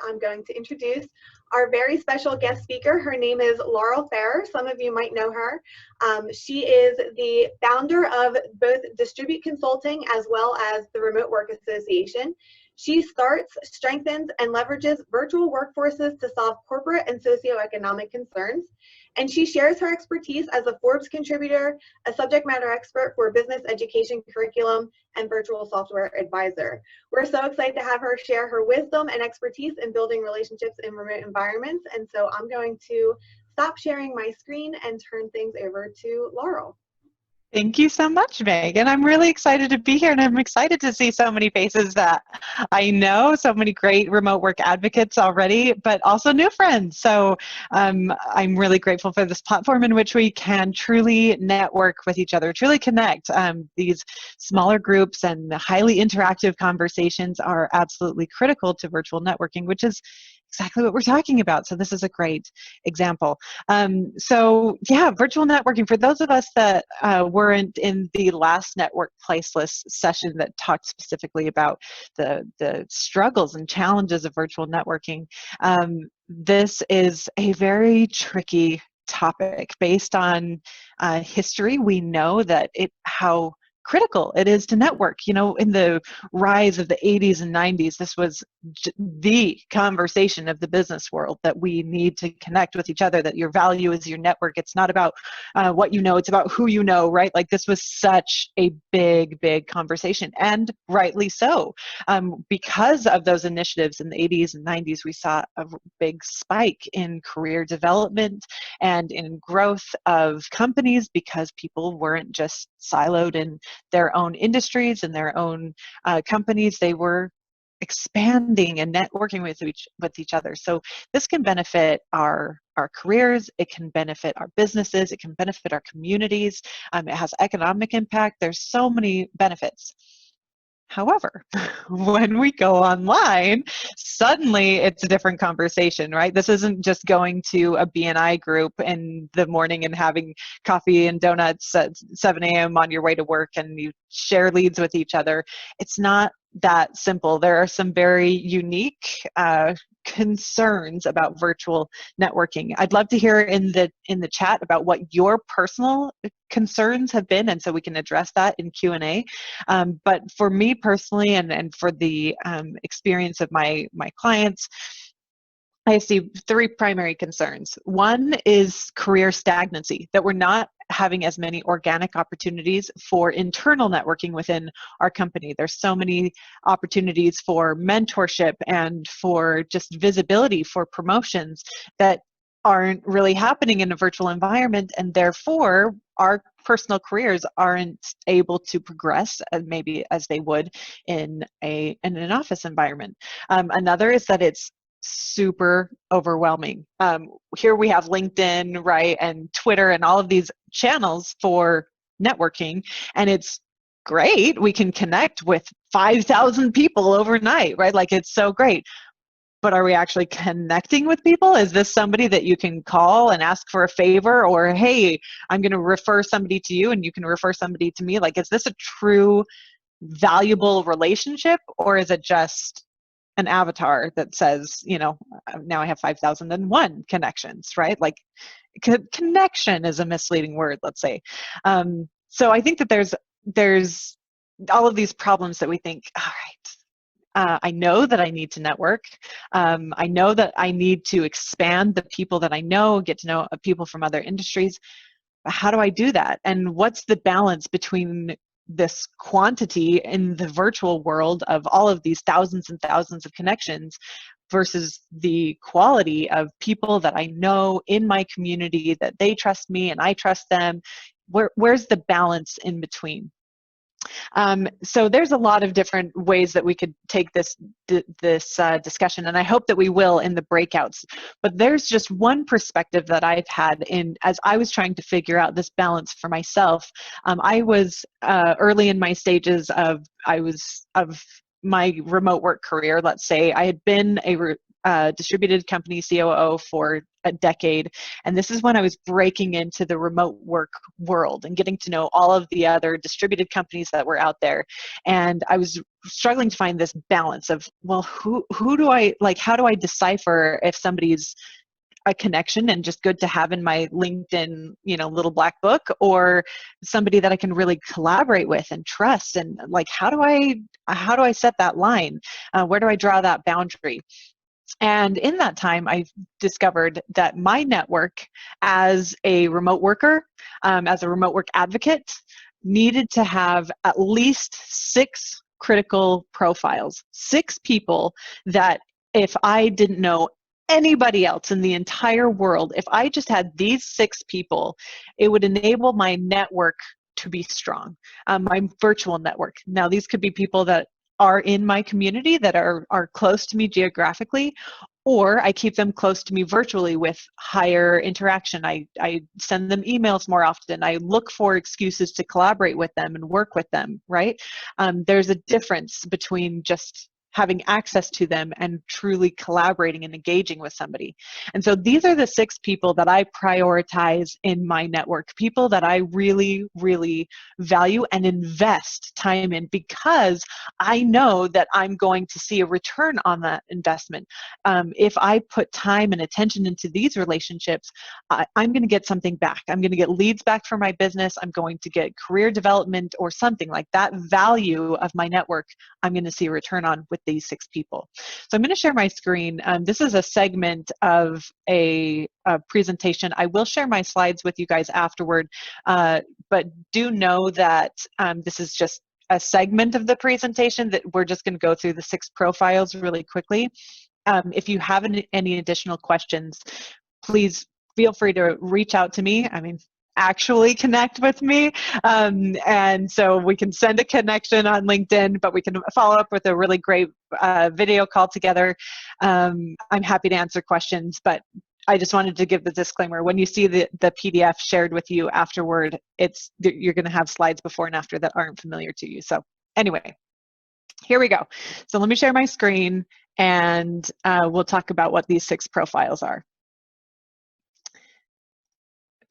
I'm going to introduce our very special guest speaker. Her name is Laurel. Some of you might know her. She is the founder of both Distribute Consulting as well as the Remote Work Association. She starts, strengthens, and leverages virtual workforces to solve corporate and socioeconomic concerns. And she shares her expertise as a Forbes contributor, a subject matter expert for business education curriculum, and virtual software advisor. We're so excited to have her share her wisdom and expertise in building relationships in remote environments. And so I'm going to stop sharing my screen and turn things over to Laurel. Thank you so much, Megan. I'm really excited to be here, and I'm excited to see so many faces that I know, so many great remote work advocates already, but also new friends. So I'm really grateful for this platform in which we can truly network with each other, truly connect. These smaller groups and highly interactive conversations are absolutely critical to virtual networking, which is exactly what we're talking about. So this is a great example. So yeah, virtual networking, for those of us that weren't in the last Networkplaceless session that talked specifically about the struggles and challenges of virtual networking, this is a very tricky topic. Based on history, we know that how critical it is to network. You know, in the rise of the 80s and 90s, this was the conversation of the business world, that we need to connect with each other, that your value is your network. It's not about what you know, it's about who you know, right? Like, this was such a big conversation, and rightly so. Because of those initiatives in the 80s and 90s, we saw a big spike in career development and in growth of companies, because people weren't just siloed in their own industries and their own companies. They were expanding and networking with each other. So this can benefit our careers, it can benefit our businesses, it can benefit our communities. It has economic impact. There's so many benefits. However, when we go online, suddenly it's a different conversation, right? This isn't just going to a BNI group in the morning and having coffee and donuts at 7 a.m. on your way to work and you share leads with each other. It's not that simple. There are some very unique concerns about virtual networking. I'd love to hear in the chat about what your personal concerns have been, and so we can address that in Q&A. But for me personally, and for the experience of my clients, I see three primary concerns. One is career stagnancy, that we're not having as many organic opportunities for internal networking within our company. There's so many opportunities for mentorship and for just visibility, for promotions, that aren't really happening in a virtual environment, and therefore our personal careers aren't able to progress maybe as they would in an office environment. Another is that it's super overwhelming. Here we have LinkedIn, right, and Twitter and all of these channels for networking, and it's great. We can connect with 5,000 people overnight, right? Like, it's so great. But are we actually connecting with people? Is this somebody that you can call and ask for a favor, or, hey, I'm going to refer somebody to you and you can refer somebody to me? Like, is this a true valuable relationship, or is it just an avatar that says, you know, now I have 5,001 connections, right? Like, connection is a misleading word, let's say. So I think that there's all of these problems that we think, all right, I know that I need to network. I know that I need to expand the people that I know, get to know people from other industries. But how do I do that? And what's the balance between this quantity in the virtual world of all of these thousands and thousands of connections versus the quality of people that I know in my community, that they trust me and I trust them? Where's the balance in between? So there's a lot of different ways that we could take this discussion, and I hope that we will in the breakouts. But there's just one perspective that I've had as I was trying to figure out this balance for myself. I was early in my stages of my remote work career. Let's say I had been distributed company COO for a decade. And this is when I was breaking into the remote work world and getting to know all of the other distributed companies that were out there. And I was struggling to find this balance of, well, who do I, like, how do I decipher if somebody's a connection and just good to have in my LinkedIn, little black book, or somebody that I can really collaborate with and trust? And like, how do I set that line? Where do I draw that boundary? And in that time, I discovered that my network as a remote worker, as a remote work advocate, needed to have at least 6 critical profiles, 6 people that if I didn't know anybody else in the entire world, if I just had these 6 people, it would enable my network to be strong, my virtual network. Now, these could be people that are in my community that are close to me geographically, or I keep them close to me virtually with higher interaction. I send them emails more often. I look for excuses to collaborate with them and work with them, right? There's a difference between just having access to them and truly collaborating and engaging with somebody. And so these are the 6 people that I prioritize in my network, people that I really, really value and invest time in, because I know that I'm going to see a return on that investment. If I put time and attention into these relationships, I'm going to get something back. I'm going to get leads back for my business. I'm going to get career development or something like that. Value of my network, I'm going to see a return on with these 6 people. So I'm going to share my screen. This is a segment of a presentation. I will share my slides with you guys afterward, but do know that this is just a segment of the presentation, that we're just going to go through the 6 profiles really quickly. If you have any additional questions, please feel free to reach out to me. I mean, actually connect with me. And so we can send a connection on LinkedIn, but we can follow up with a really great video call together. I'm happy to answer questions, but I just wanted to give the disclaimer. When you see the PDF shared with you afterward, you're going to have slides before and after that aren't familiar to you. So anyway, here we go. So let me share my screen, and we'll talk about what these 6 profiles are.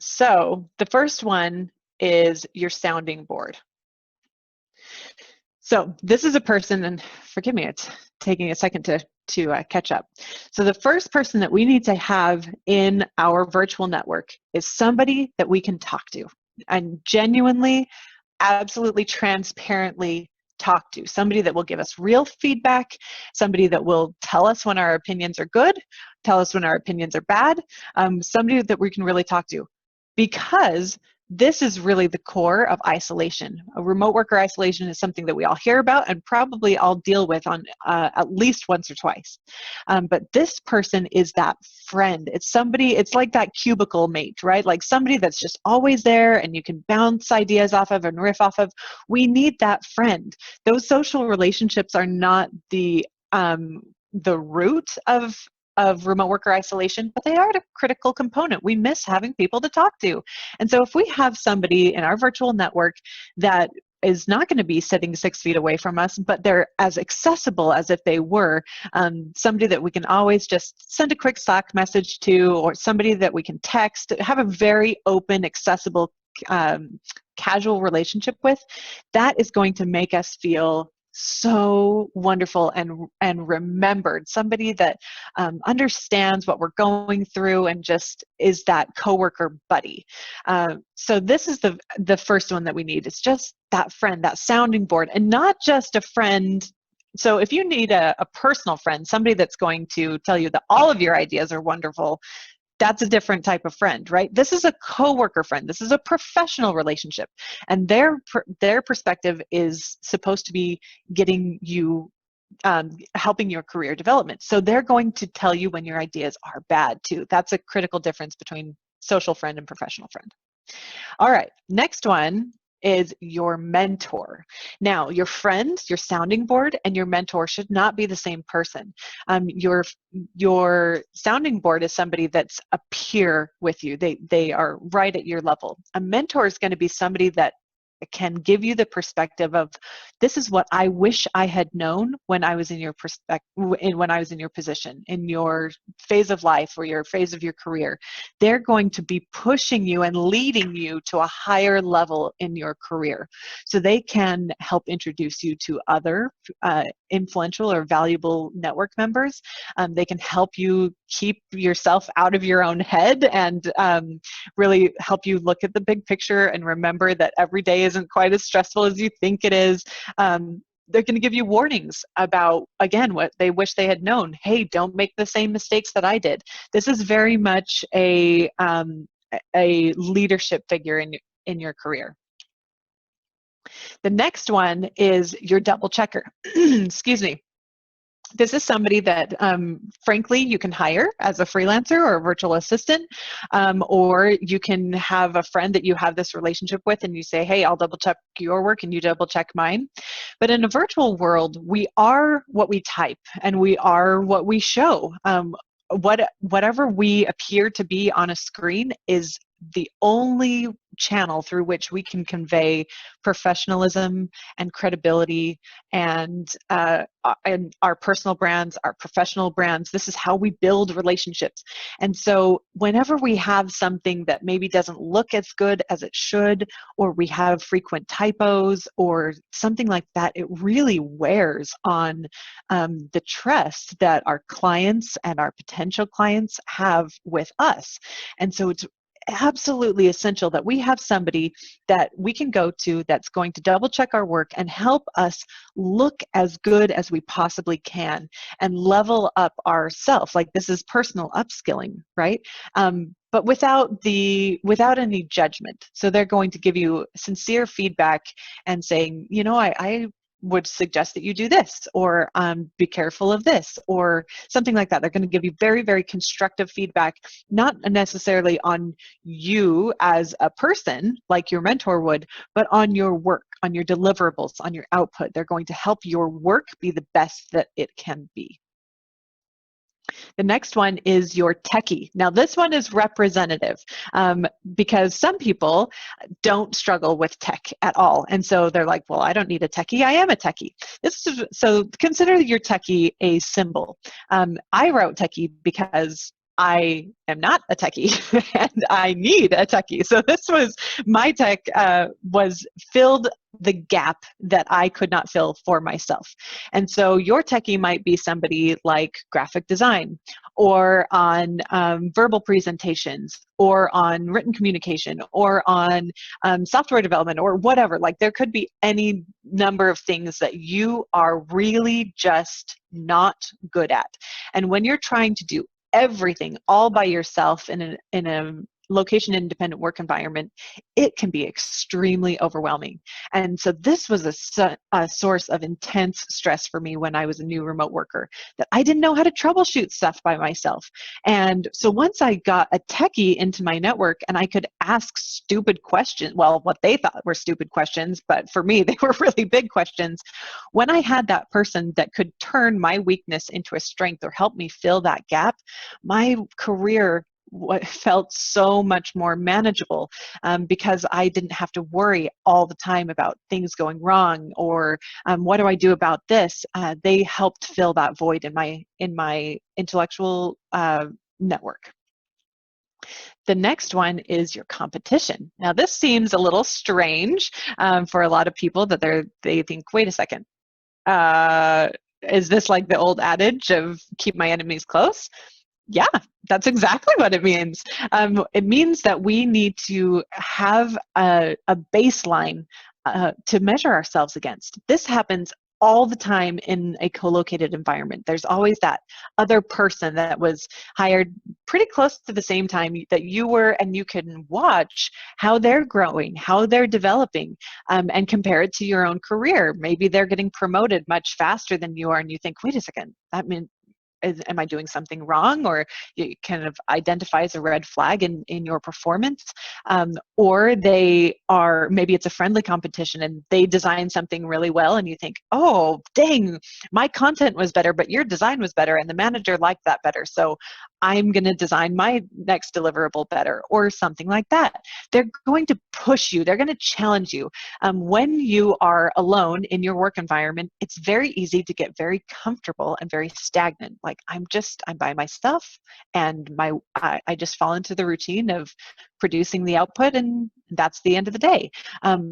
So the first one is your sounding board. So this is a person, and forgive me, it's taking a second to catch up. So the first person that we need to have in our virtual network is somebody that we can talk to and genuinely, absolutely transparently talk to. Somebody that will give us real feedback, somebody that will tell us when our opinions are good, tell us when our opinions are bad, somebody that we can really talk to. Because this is really the core of isolation. A remote worker isolation is something that we all hear about and probably all deal with on at least once or twice. But this person is that friend. It's like that cubicle mate, right? Like somebody that's just always there and you can bounce ideas off of and riff off of. We need that friend. Those social relationships are not the root of remote worker isolation, but they are a critical component. We miss having people to talk to. And so if we have somebody in our virtual network that is not going to be sitting 6 feet away from us, but they're as accessible as if they were, somebody that we can always just send a quick Slack message to, or somebody that we can text, have a very open, accessible, casual relationship with, that is going to make us feel so wonderful and remembered. Somebody that understands what we're going through and just is that coworker buddy. So this is the first one that we need. It's just that friend, that sounding board, and not just a friend. So if you need a personal friend, somebody that's going to tell you that all of your ideas are wonderful, that's a different type of friend, right? This is a coworker friend. This is a professional relationship. And their perspective is supposed to be getting you, helping your career development. So they're going to tell you when your ideas are bad too. That's a critical difference between social friend and professional friend. All right, next one is your mentor. Now, your friend, your sounding board, and your mentor should not be the same person. Your sounding board is somebody that's a peer with you. They are right at your level. A mentor is going to be somebody that can give you the perspective of, this is what I wish I had known when I was in your when I was in your position, in your phase of life or your phase of your career. They're going to be pushing you and leading you to a higher level in your career. So they can help introduce you to other influential or valuable network members. They can help you keep yourself out of your own head and really help you look at the big picture and remember that every day isn't quite as stressful as you think it is. They're going to give you warnings about, again, what they wish they had known. Hey, don't make the same mistakes that I did. This is very much a leadership figure in your career. The next one is your double checker. Excuse me. This is somebody that, frankly, you can hire as a freelancer or a virtual assistant, or you can have a friend that you have this relationship with and you say, hey, I'll double check your work and you double check mine. But in a virtual world, we are what we type and we are what we show. Whatever we appear to be on a screen is the only channel through which we can convey professionalism and credibility and our personal brands, our professional brands. This is how we build relationships. And so whenever we have something that maybe doesn't look as good as it should, or we have frequent typos or something like that, it really wears on the trust that our clients and our potential clients have with us. And so it's absolutely essential that we have somebody that we can go to that's going to double check our work and help us look as good as we possibly can and level up ourselves. Like, this is personal upskilling, right? But without any judgment. So they're going to give you sincere feedback and saying, you know, I would suggest that you do this, or be careful of this, or something like that. They're going to give you very, very constructive feedback, not necessarily on you as a person like your mentor would, but on your work, on your deliverables, on your output. They're going to help your work be the best that it can be. The next one is your techie. Now, this one is representative because some people don't struggle with tech at all. And so they're like, well, I don't need a techie. I am a techie. So consider your techie a symbol. I wrote techie because I am not a techie and I need a techie. So this was my tech was filled the gap that I could not fill for myself. And so your techie might be somebody like graphic design, or on verbal presentations, or on written communication, or on software development, or whatever. Like, there could be any number of things that you are really just not good at. And when you're trying to do everything all by yourself in a location-independent work environment, it can be extremely overwhelming. And so this was a source of intense stress for me when I was a new remote worker, that I didn't know how to troubleshoot stuff by myself. And so once I got a techie into my network and I could ask stupid questions, well, what they thought were stupid questions, but for me, they were really big questions. When I had that person that could turn my weakness into a strength or help me fill that gap, my career felt so much more manageable because I didn't have to worry all the time about things going wrong, or what do I do about this? They helped fill that void in my intellectual network. The next one is your competition. Now, this seems a little strange for a lot of people, that they think, wait a second, is this like the old adage of keep my enemies close? Yeah, that's exactly what it means. It means that we need to have a baseline to measure ourselves against. This happens all the time in a co-located environment. There's always that other person that was hired pretty close to the same time that you were, and you can watch how they're growing, how they're developing, and compare it to your own career. Maybe they're getting promoted much faster than you are, and you think, wait a second, that means, am I doing something wrong? Or it kind of identifies a red flag in your performance. Or maybe it's a friendly competition and they design something really well and you think, oh, dang, my content was better, but your design was better and the manager liked that better. So I'm going to design my next deliverable better, or something like that. They're going to push you. They're going to challenge you. When you are alone in your work environment, it's very easy to get very comfortable and very stagnant. Like, I'm by myself, and I just fall into the routine of producing the output, and that's the end of the day.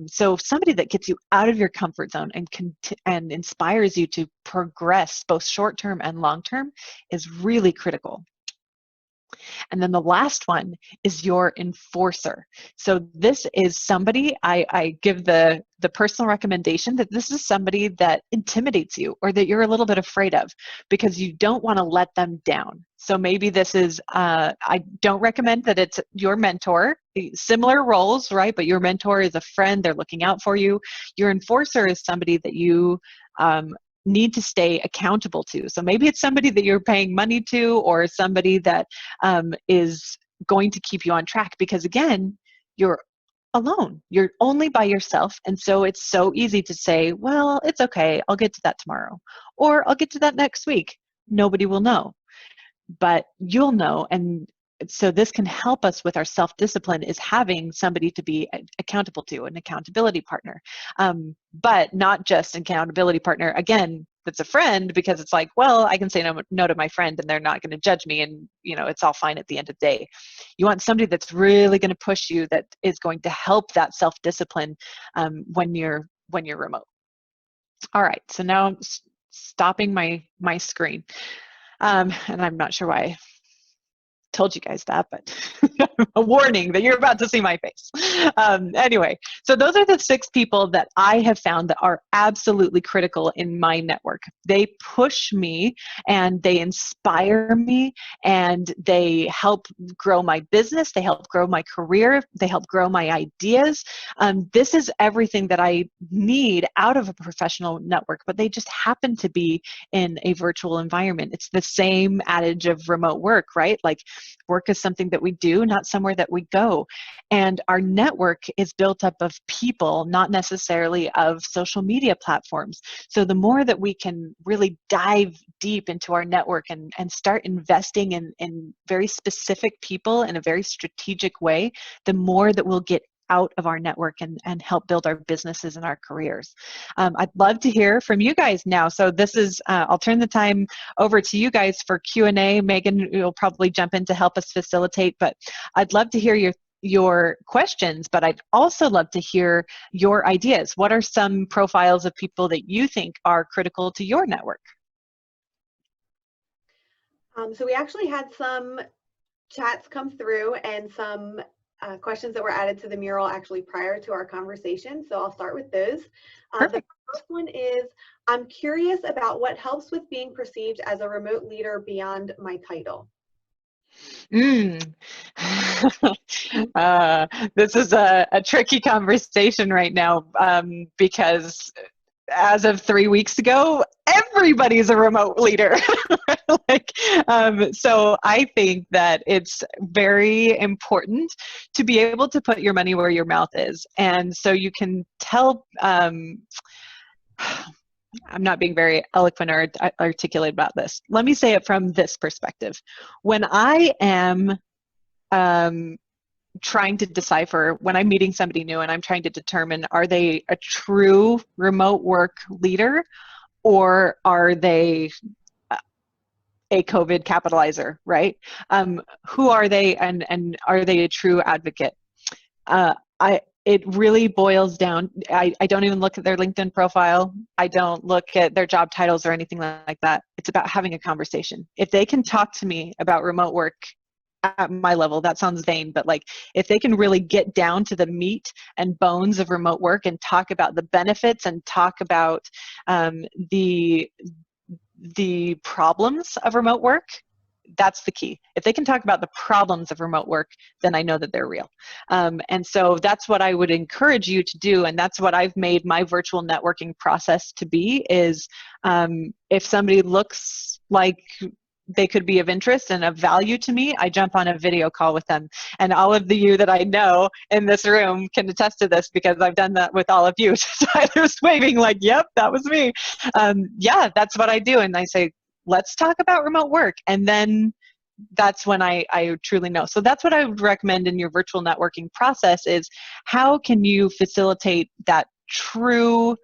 So somebody that gets you out of your comfort zone and inspires you to progress both short term and long term is really critical. And then the last one is your enforcer. So this is somebody, I give the personal recommendation that this is somebody that intimidates you, or that you're a little bit afraid of, because you don't want to let them down. So maybe this is, I don't recommend that it's your mentor, similar roles, right? But your mentor is a friend, they're looking out for you. Your enforcer is somebody that you need to stay accountable to. So maybe it's somebody that you're paying money to, or somebody that is going to keep you on track, because again, you're alone. You're only by yourself. And so it's so easy to say, well, it's okay, I'll get to that tomorrow, or I'll get to that next week. Nobody will know, but you'll know. And so this can help us with our self-discipline, is having somebody to be accountable to, an accountability partner. But not just an accountability partner, again, that's a friend, because it's like, well, I can say no to my friend and they're not going to judge me, and it's all fine at the end of the day. You want somebody that's really going to push you, that is going to help that self-discipline when you're remote. All right, so now I'm stopping my screen. And I'm not sure why I told you guys that, but a warning that you're about to see my face. Anyway, so those are the 6 people that I have found that are absolutely critical in my network. They push me, and they inspire me, and they help grow my business. They help grow my career. They help grow my ideas. This is everything that I need out of a professional network, but they just happen to be in a virtual environment. It's the same adage of remote work, right? Like, work is something that we do, not somewhere that we go. And our network is built up of people, not necessarily of social media platforms. So the more that we can really dive deep into our network and start investing in very specific people in a very strategic way, the more that we'll get out of our network and help build our businesses and our careers. I'd love to hear from you guys now. So this is, I'll turn the time over to you guys for Q&A. Megan, you'll probably jump in to help us facilitate, but I'd love to hear your questions, but I'd also love to hear your ideas. What are some profiles of people that you think are critical to your network? So we actually had some chats come through, and some questions that were added to the mural actually prior to our conversation. So I'll start with those. The first one is, I'm curious about what helps with being perceived as a remote leader beyond my title. This is a tricky conversation right now, because as of 3 weeks ago, everybody's a remote leader. So I think that it's very important to be able to put your money where your mouth is. And so you can tell, I'm not being very eloquent or articulate about this. Let me say it from this perspective. When I am trying to decipher, when I'm meeting somebody new and I'm trying to determine, are they a true remote work leader, or are they a COVID capitalizer, right? Who are they, and are they a true advocate? It really boils down, I don't even look at their LinkedIn profile. I don't look at their job titles or anything like that. It's about having a conversation. If they can talk to me about remote work at my level, that sounds vain, but like, if they can really get down to the meat and bones of remote work and talk about the benefits and talk about the problems of remote work, that's the key. If they can talk about the problems of remote work, then I know that they're real. And so that's what I would encourage you to do. And that's what I've made my virtual networking process to be, is if somebody looks like they could be of interest and of value to me, I jump on a video call with them. And all of you that I know in this room can attest to this, because I've done that with all of you. So I was waving like, yep, that was me. Yeah, that's what I do. And I say, let's talk about remote work. And then that's when I truly know. So that's what I would recommend in your virtual networking process is how can you facilitate that true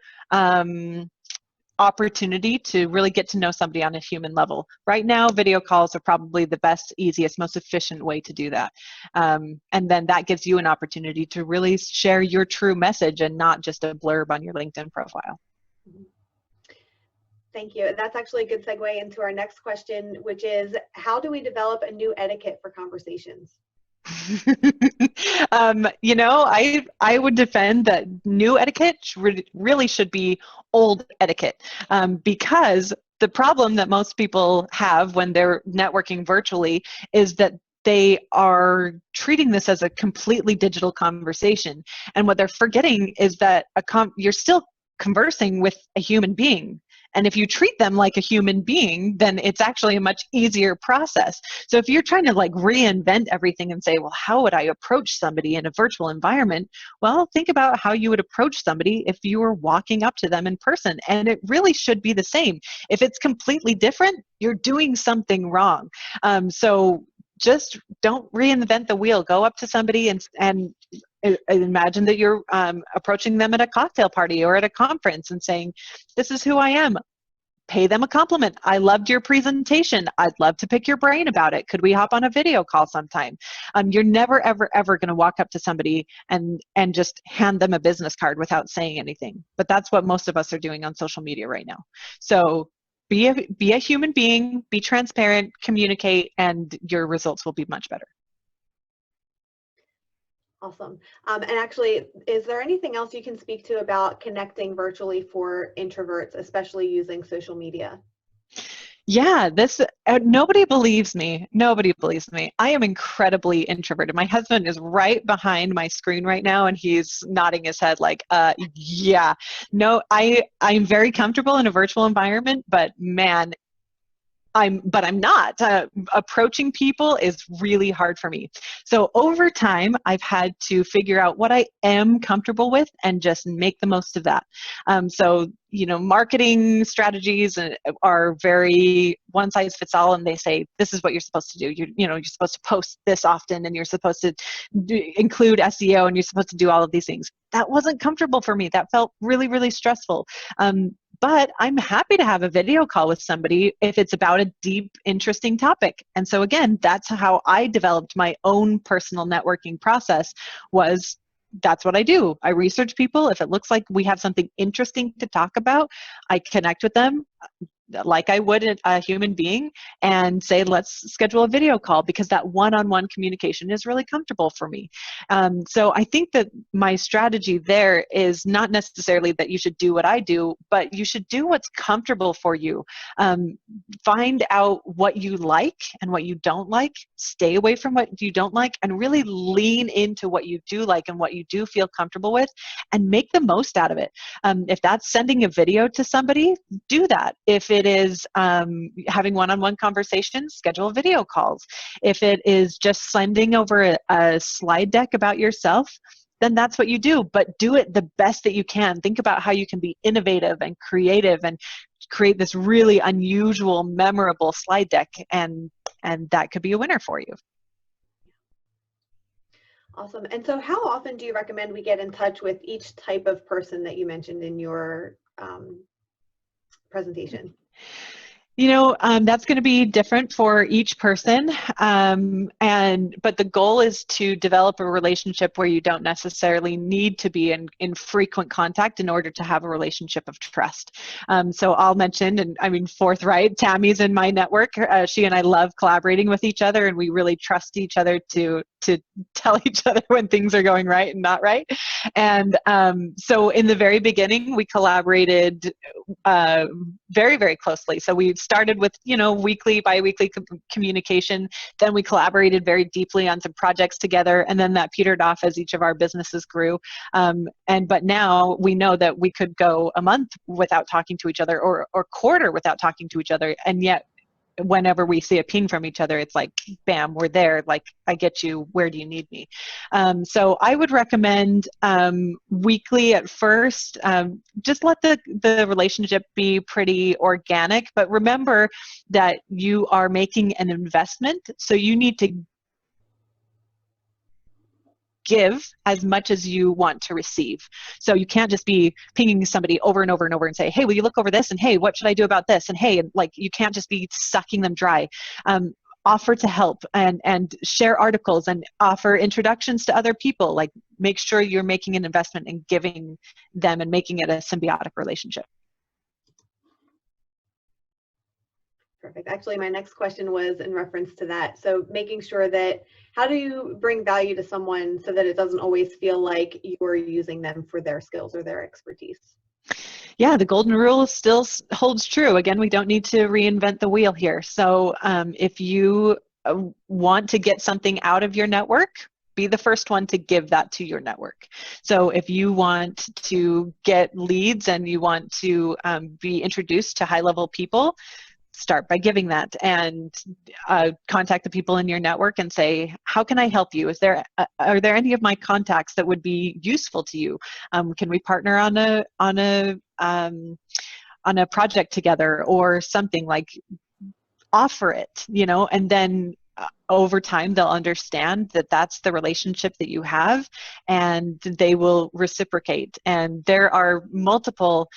opportunity to really get to know somebody on a human level. Right now, video calls are probably the best, easiest, most efficient way to do that. And then that gives you an opportunity to really share your true message and not just a blurb on your LinkedIn profile. Thank you. That's actually a good segue into our next question, which is how do we develop a new etiquette for conversations? You know, I would defend that new etiquette really should be old etiquette, because the problem that most people have when they're networking virtually is that they are treating this as a completely digital conversation, and what they're forgetting is that you're still conversing with a human being. And if you treat them like a human being, then it's actually a much easier process. So if you're trying to like reinvent everything and say, well, how would I approach somebody in a virtual environment? Well, think about how you would approach somebody if you were walking up to them in person. And it really should be the same. If it's completely different, you're doing something wrong. So just don't reinvent the wheel. Go up to somebody and imagine that you're approaching them at a cocktail party or at a conference and saying, this is who I am. Pay them a compliment. I loved your presentation. I'd love to pick your brain about it. Could we hop on a video call sometime? You're never, ever, ever going to walk up to somebody and just hand them a business card without saying anything. But that's what most of us are doing on social media right now. So be a human being, be transparent, communicate, and your results will be much better. Awesome. And actually, is there anything else you can speak to about connecting virtually for introverts, especially using social media? Yeah, nobody believes me. Nobody believes me. I am incredibly introverted. My husband is right behind my screen right now, and he's nodding his head like, yeah. No, I'm very comfortable in a virtual environment, but man, I'm not. Approaching people is really hard for me. So over time, I've had to figure out what I am comfortable with and just make the most of that. So, you know, marketing strategies are very one size fits all, and they say, this is what you're supposed to do. You're supposed to post this often, and you're supposed to include SEO, and you're supposed to do all of these things. That wasn't comfortable for me. That felt really, really stressful. But I'm happy to have a video call with somebody if it's about a deep, interesting topic. And so again, that's how I developed my own personal networking process. That's what I do. I research people. If it looks like we have something interesting to talk about, I connect with them like I would a human being and say, let's schedule a video call, because that one-on-one communication is really comfortable for me. So I think that my strategy there is not necessarily that you should do what I do, but you should do what's comfortable for you. Find out what you like and what you don't like, stay away from what you don't like, and really lean into what you do like and what you do feel comfortable with, and make the most out of it. If that's sending a video to somebody, do that. If it is having one-on-one conversations, schedule video calls. If it is just sending over a slide deck about yourself, then that's what you do, but do it the best that you can. Think about how you can be innovative and creative and create this really unusual, memorable slide deck, and that could be a winner for you. Awesome. And so how often do you recommend we get in touch with each type of person that you mentioned in your presentation? You know, that's going to be different for each person, but the goal is to develop a relationship where you don't necessarily need to be in frequent contact in order to have a relationship of trust. So I'll mention, and I mean forthright, Tammy's in my network. She and I love collaborating with each other, and we really trust each other to tell each other when things are going right and not right. And so in the very beginning, we collaborated very, very closely. So we started with, weekly, bi-weekly communication. Then we collaborated very deeply on some projects together, and then that petered off as each of our businesses grew. But now we know that we could go a month without talking to each other, or quarter without talking to each other, and yet whenever we see a ping from each other, it's like, bam, we're there. Like, I get you. Where do you need me? So I would recommend weekly at first. Just let the relationship be pretty organic. But remember that you are making an investment. So you need to give as much as you want to receive. So you can't just be pinging somebody over and over and over and say, hey, will you look over this? And hey, what should I do about this? And hey, like, you can't just be sucking them dry. Offer to help and share articles and offer introductions to other people. Like, make sure you're making an investment in giving them and making it a symbiotic relationship. Perfect. Actually, my next question was in reference to that. So making sure that, how do you bring value to someone so that it doesn't always feel like you're using them for their skills or their expertise? Yeah, the golden rule still holds true. Again, we don't need to reinvent the wheel here. So if you want to get something out of your network, be the first one to give that to your network. So if you want to get leads and you want to be introduced to high-level people, start by giving that, and contact the people in your network and say, how can I help you? Are there any of my contacts that would be useful to you? Can we partner on a project together or something? Like, offer it, and then over time they'll understand that that's the relationship that you have, and they will reciprocate. And there are multiple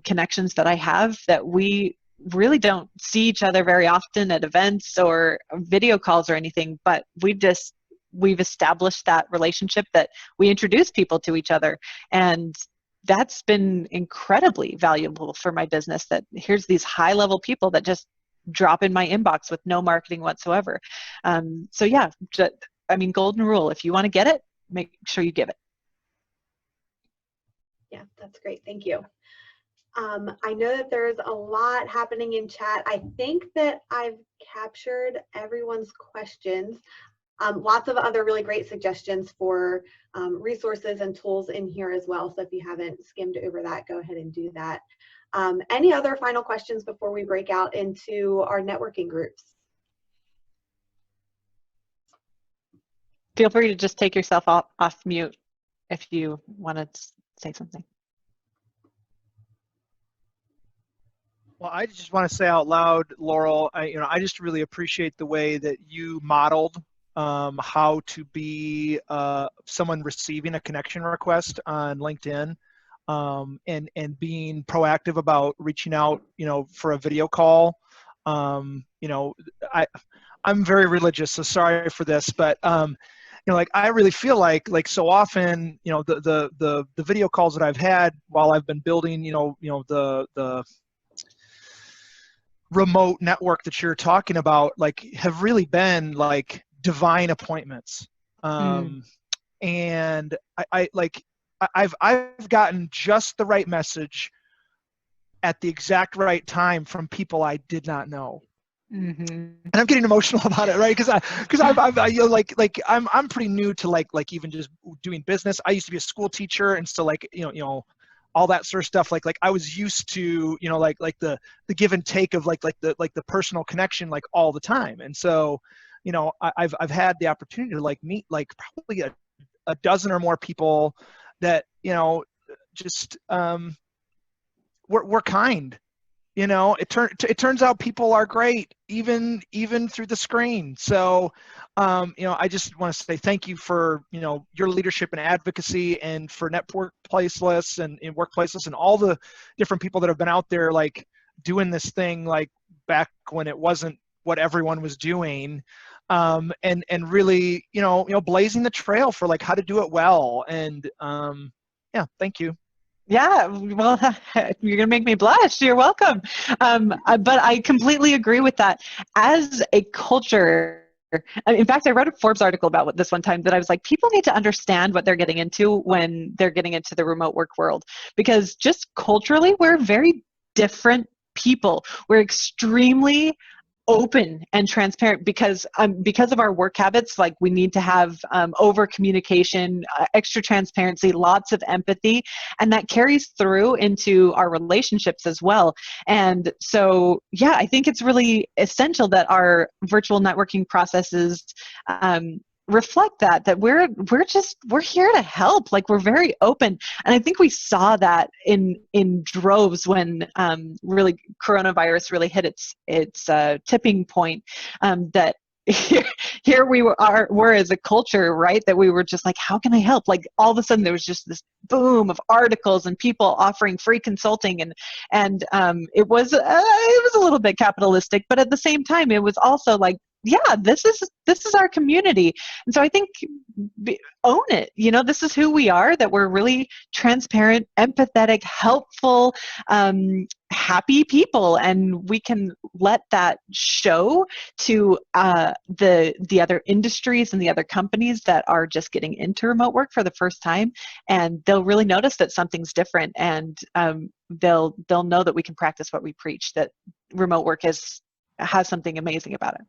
connections that I have that we really don't see each other very often at events or video calls or anything, but we've established that relationship that we introduce people to each other. And that's been incredibly valuable for my business, that here's these high-level people that just drop in my inbox with no marketing whatsoever. So yeah, golden rule, if you want to get it, make sure you give it. Yeah, that's great. Thank you. I know that there's a lot happening in chat. I think that I've captured everyone's questions. Lots of other really great suggestions for resources and tools in here as well. So if you haven't skimmed over that, go ahead and do that. Any other final questions before we break out into our networking groups? Feel free to just take yourself off mute if you want to say something. Well, I just want to say out loud, Laurel, I just really appreciate the way that you modeled how to be someone receiving a connection request on LinkedIn, and being proactive about reaching out, for a video call. I'm very religious, so sorry for this, but I really feel like so often, the video calls that I've had while I've been building, the remote network that you're talking about, have really been like divine appointments. And I've gotten just the right message at the exact right time from people I did not know. Mm-hmm. And I'm getting emotional about it, right? Because I'm pretty new to even just doing business. I used to be a school teacher, and so all that sort of stuff. I was used to, the give and take of the personal connection all the time. And so, I've had the opportunity to meet probably a dozen or more people that, just we're kind. It turns out people are great, even through the screen. So, I just want to say thank you for, your leadership and advocacy, and for Networkplaceless and Workplaceless and all the different people that have been out there, doing this thing, back when it wasn't what everyone was doing, and really, blazing the trail for how to do it well. And yeah, thank you. Yeah, well, you're going to make me blush. You're welcome. But I completely agree with that. As a culture, in fact, I wrote a Forbes article about this one time, that I was like, people need to understand what they're getting into when they're getting into the remote work world, because just culturally, we're very different people. We're extremely open and transparent because of our work habits. Like, we need to have over communication, extra transparency, lots of empathy, and that carries through into our relationships as well. And so, yeah, I think it's really essential that our virtual networking processes reflect that we're here to help. Like, we're very open, and I think we saw that in droves when really coronavirus really hit its tipping point, that here we're as a culture, right, that we were just like, how can I help? Like, all of a sudden there was just this boom of articles and people offering free consulting, and it was a little bit capitalistic, but at the same time it was also like, yeah, this is our community. And so I think, own it. This is who we are, that we're really transparent, empathetic, helpful, happy people, and we can let that show to the other industries and the other companies that are just getting into remote work for the first time, and they'll really notice that something's different, and they'll know that we can practice what we preach, that remote work has something amazing about it.